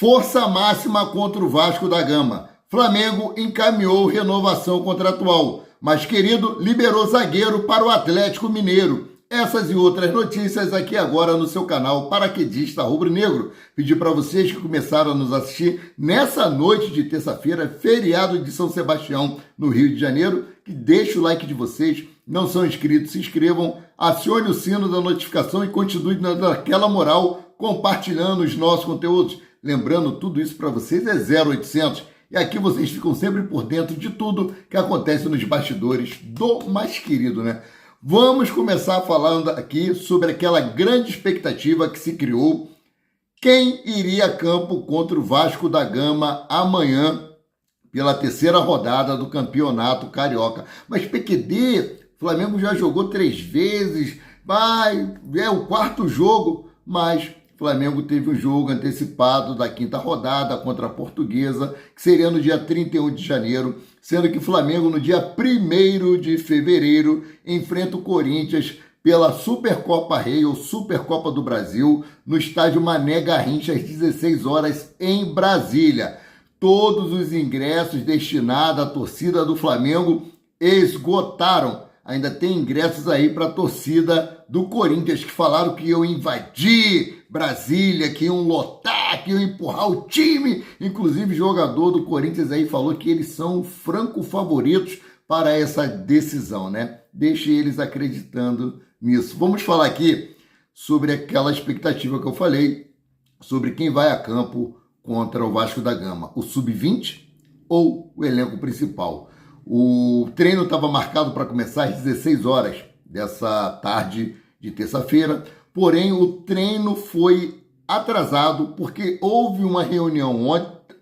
Força máxima contra o Vasco da Gama. Flamengo encaminhou renovação contratual, mas querido liberou zagueiro para o Atlético Mineiro. Essas e outras notícias aqui agora no seu canal Paraquedista Rubro-Negro. Pedi para vocês que começaram a nos assistir nessa noite de terça-feira, feriado de São Sebastião, no Rio de Janeiro, que deixe o like de vocês. Não são inscritos, se inscrevam, acione o sino da notificação e continue naquela moral compartilhando os nossos conteúdos. Lembrando, tudo isso para vocês é 0800. E aqui vocês ficam sempre por dentro de tudo que acontece nos bastidores do mais querido, né? Vamos começar falando aqui sobre aquela grande expectativa que se criou. Quem iria a campo contra o Vasco da Gama amanhã pela terceira rodada do Campeonato Carioca? Mas PQD, Flamengo já jogou 3 vezes, é o 4º jogo, mas Flamengo teve um jogo antecipado da 5ª rodada contra a Portuguesa, que seria no dia 31 de janeiro, sendo que Flamengo no dia 1º de fevereiro enfrenta o Corinthians pela Supercopa Rei ou Supercopa do Brasil no estádio Mané Garrincha às 16 horas em Brasília. Todos os ingressos destinados à torcida do Flamengo esgotaram. Ainda tem ingressos aí para a torcida do Corinthians, que falaram que iam invadir Brasília, que iam lotar, que iam empurrar o time. Inclusive, o jogador do Corinthians aí falou que eles são franco favoritos para essa decisão, né? Deixe eles acreditando nisso. Vamos falar aqui sobre aquela expectativa que eu falei, sobre quem vai a campo contra o Vasco da Gama, o Sub-20 ou o elenco principal. O treino estava marcado para começar às 16 horas dessa tarde de terça-feira, porém o treino foi atrasado porque houve uma reunião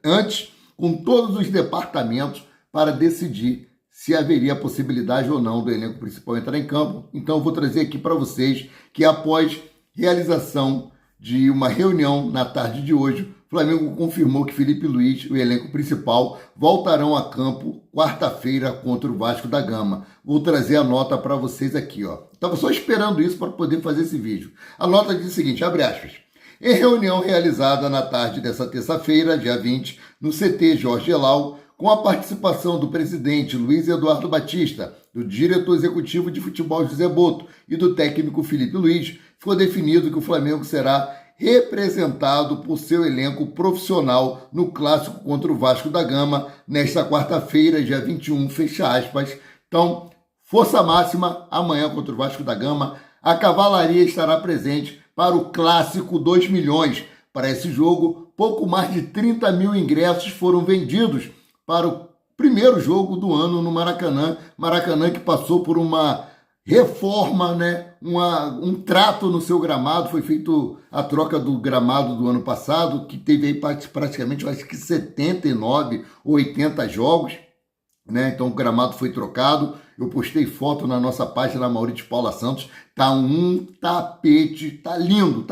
antes com todos os departamentos para decidir se haveria possibilidade ou não do elenco principal entrar em campo. Então eu vou trazer aqui para vocês que após realização de uma reunião na tarde de hoje, o Flamengo confirmou que Felipe Luiz e o elenco principal voltarão a campo quarta-feira contra o Vasco da Gama. Vou trazer a nota para vocês aqui, ó. Estava só esperando isso para poder fazer esse vídeo. A nota diz o seguinte, abre aspas. Em reunião realizada na tarde dessa terça-feira, dia 20, no CT Jorge Elal, com a participação do presidente Luiz Eduardo Batista, do diretor executivo de futebol José Boto e do técnico Felipe Luiz, ficou definido que o Flamengo será representado por seu elenco profissional no clássico contra o Vasco da Gama nesta quarta-feira, dia 21, fecha aspas. Então, força máxima amanhã contra o Vasco da Gama. A cavalaria estará presente para o clássico 2 milhões. Para esse jogo, pouco mais de 30 mil ingressos foram vendidos para o primeiro jogo do ano no Maracanã. Maracanã que passou por uma reforma, né? Um trato no seu gramado, foi feito a troca do gramado do ano passado, que teve aí praticamente, eu acho que 79 ou 80 jogos, né? Então o gramado foi trocado, eu postei foto na nossa página Maurício Paula Santos, tá um tapete, tá lindo,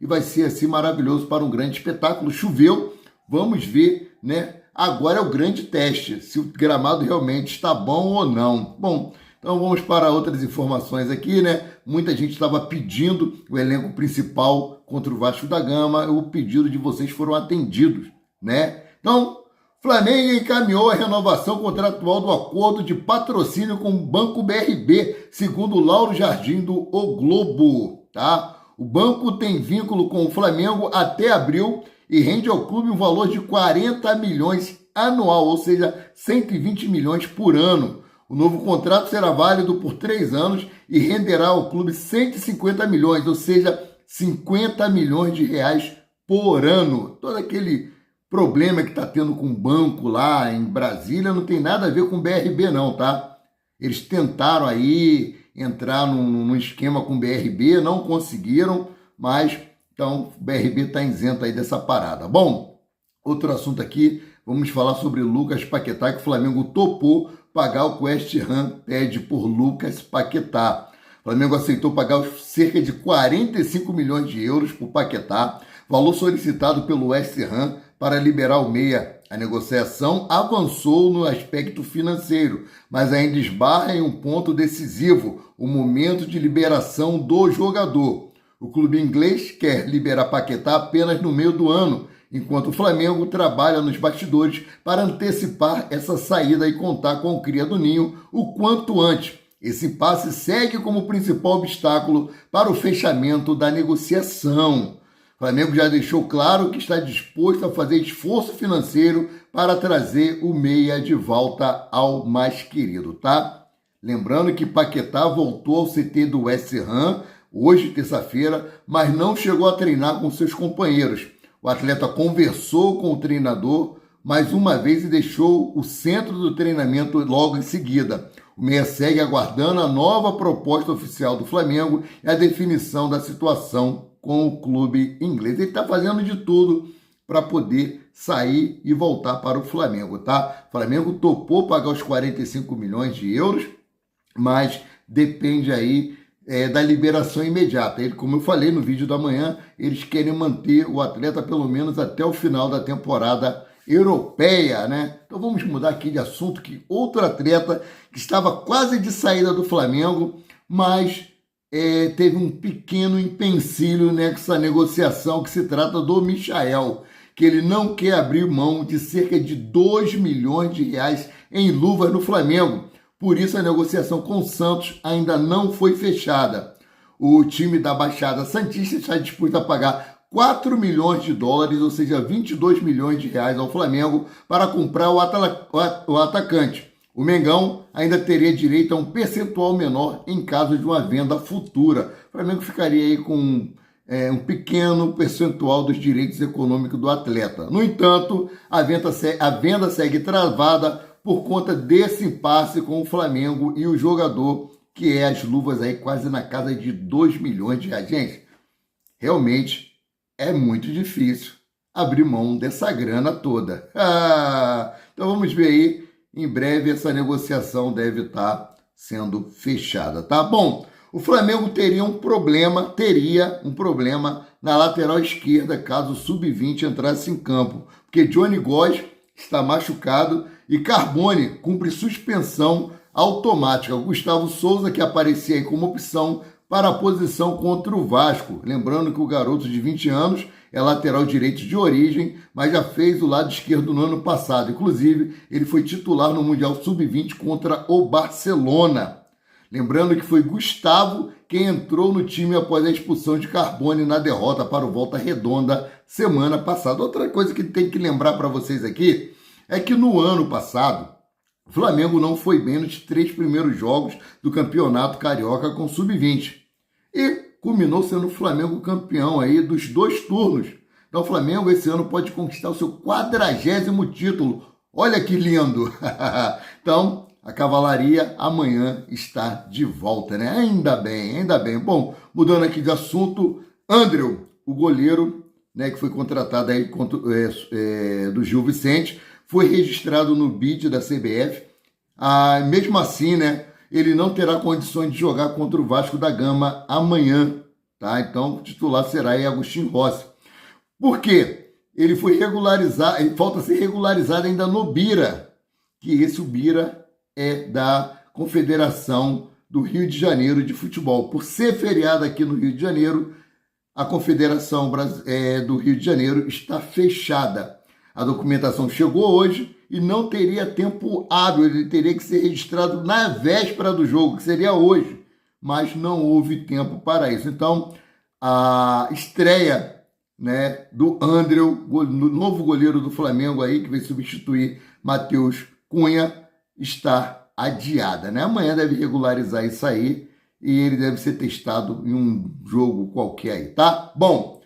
e vai ser assim maravilhoso para um grande espetáculo. Choveu, vamos ver, né? Agora é o grande teste, se o gramado realmente está bom ou não. Bom, então vamos para outras informações aqui, né? Muita gente estava pedindo o elenco principal contra o Vasco da Gama. O pedido de vocês foram atendidos, né? Então, Flamengo encaminhou a renovação contratual do acordo de patrocínio com o Banco BRB, segundo Lauro Jardim do O Globo, tá? O banco tem vínculo com o Flamengo até abril e rende ao clube um valor de 40 milhões anual, ou seja, 120 milhões por ano. O novo contrato será válido por 3 anos e renderá ao clube 150 milhões, ou seja, 50 milhões de reais por ano. Todo aquele problema que está tendo com o banco lá em Brasília não tem nada a ver com o BRB não, tá? Eles tentaram aí entrar num esquema com o BRB, não conseguiram, mas então o BRB está isento aí dessa parada. Bom, outro assunto aqui, vamos falar sobre Lucas Paquetá, que o Flamengo topou pagar o que o West Ham pede por Lucas Paquetá. O Flamengo aceitou pagar cerca de 45 milhões de euros por Paquetá, valor solicitado pelo West Ham para liberar o meia. A negociação avançou no aspecto financeiro, mas ainda esbarra em um ponto decisivo, o momento de liberação do jogador. O clube inglês quer liberar Paquetá apenas no meio do ano enquanto o Flamengo trabalha nos bastidores para antecipar essa saída e contar com o cria do Ninho o quanto antes. Esse impasse segue como principal obstáculo para o fechamento da negociação. O Flamengo já deixou claro que está disposto a fazer esforço financeiro para trazer o meia de volta ao mais querido, tá? Lembrando que Paquetá voltou ao CT do West Ham hoje, terça-feira, mas não chegou a treinar com seus companheiros. O atleta conversou com o treinador mais uma vez e deixou o centro do treinamento logo em seguida. O meia segue aguardando a nova proposta oficial do Flamengo e a definição da situação com o clube inglês. Ele está fazendo de tudo para poder sair e voltar para o Flamengo, tá? O Flamengo topou pagar os 45 milhões de euros, mas depende aí da liberação imediata. Ele, como eu falei no vídeo da manhã, eles querem manter o atleta pelo menos até o final da temporada europeia, né? Então vamos mudar aqui de assunto, que outro atleta que estava quase de saída do Flamengo, mas teve um pequeno empecilho nessa negociação, que se trata do Michael, que ele não quer abrir mão de cerca de 2 milhões de reais em luvas no Flamengo. Por isso a negociação com o Santos ainda não foi fechada. O time da Baixada Santista está disposto a pagar 4 milhões de dólares, ou seja, 22 milhões de reais ao Flamengo para comprar o atacante. O Mengão ainda teria direito a um percentual menor em caso de uma venda futura. O Flamengo ficaria aí com um pequeno percentual dos direitos econômicos do atleta. No entanto, a venda segue travada por conta desse impasse com o Flamengo e o jogador, que é as luvas aí quase na casa de 2 milhões de reais. Gente, realmente é muito difícil abrir mão dessa grana toda. Então vamos ver aí, em breve essa negociação deve estar sendo fechada, tá? Bom, o Flamengo teria um problema na lateral esquerda caso o Sub-20 entrasse em campo, porque Johnny Góes está machucado e Carbone cumpre suspensão automática. O Gustavo Souza, que aparecia aí como opção para a posição contra o Vasco. Lembrando que o garoto de 20 anos é lateral direito de origem, mas já fez o lado esquerdo no ano passado. Inclusive, ele foi titular no Mundial Sub-20 contra o Barcelona. Lembrando que foi Gustavo quem entrou no time após a expulsão de Carbone na derrota para o Volta Redonda semana passada. Outra coisa que tem que lembrar para vocês aqui é que no ano passado, o Flamengo não foi bem nos 3 primeiros jogos do Campeonato Carioca com Sub-20. E culminou sendo o Flamengo campeão aí dos 2 turnos. Então o Flamengo esse ano pode conquistar o seu 40º título. Olha que lindo! Então a cavalaria amanhã está de volta, né? Ainda bem, ainda bem. Bom, mudando aqui de assunto, Andréu, o goleiro, né, que foi contratado aí do Gil Vicente, foi registrado no BID da CBF. Mesmo assim, né, ele não terá condições de jogar contra o Vasco da Gama amanhã, tá? Então, o titular será aí Agostinho Rossi. Por quê? Ele foi regularizado, falta ser regularizado ainda no BIRA, que esse o BIRA é da Confederação do Rio de Janeiro de Futebol. Por ser feriado aqui no Rio de Janeiro, a Confederação do Rio de Janeiro está fechada. A documentação chegou hoje e não teria tempo hábil, ele teria que ser registrado na véspera do jogo, que seria hoje, mas não houve tempo para isso. Então, a estreia, né, do Andréu, novo goleiro do Flamengo aí, que vai substituir Matheus Cunha, está adiada, né? Amanhã deve regularizar isso aí e ele deve ser testado em um jogo qualquer aí, tá? Bom,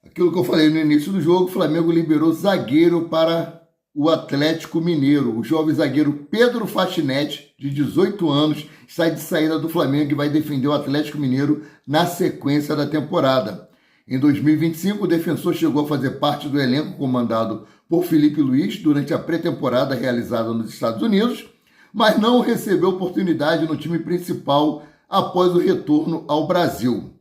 aquilo que eu falei no início do jogo, o Flamengo liberou zagueiro para o Atlético Mineiro. O jovem zagueiro Pedro Fachinetti, de 18 anos, está de saída do Flamengo e vai defender o Atlético Mineiro na sequência da temporada. Em 2025, o defensor chegou a fazer parte do elenco comandado por Felipe Luiz durante a pré-temporada realizada nos Estados Unidos, mas não recebeu oportunidade no time principal após o retorno ao Brasil.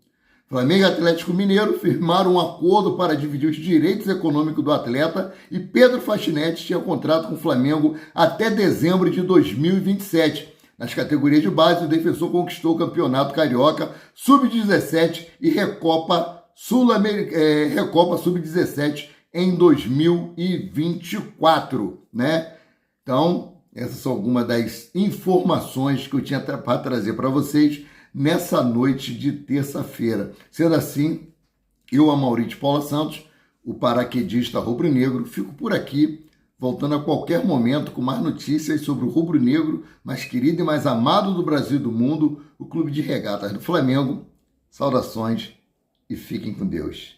Flamengo e Atlético Mineiro firmaram um acordo para dividir os direitos econômicos do atleta e Pedro Fachinetti tinha contrato com o Flamengo até dezembro de 2027. Nas categorias de base, o defensor conquistou o Campeonato Carioca, Sub-17 e Recopa Sub-17 em 2024, né? Então, essas são algumas das informações que eu tinha para trazer para vocês nessa noite de terça-feira. Sendo assim, eu, Amaury de Paula Santos, o paraquedista rubro-negro, fico por aqui, voltando a qualquer momento com mais notícias sobre o rubro-negro, mais querido e mais amado do Brasil e do mundo, o Clube de Regatas do Flamengo. Saudações e fiquem com Deus.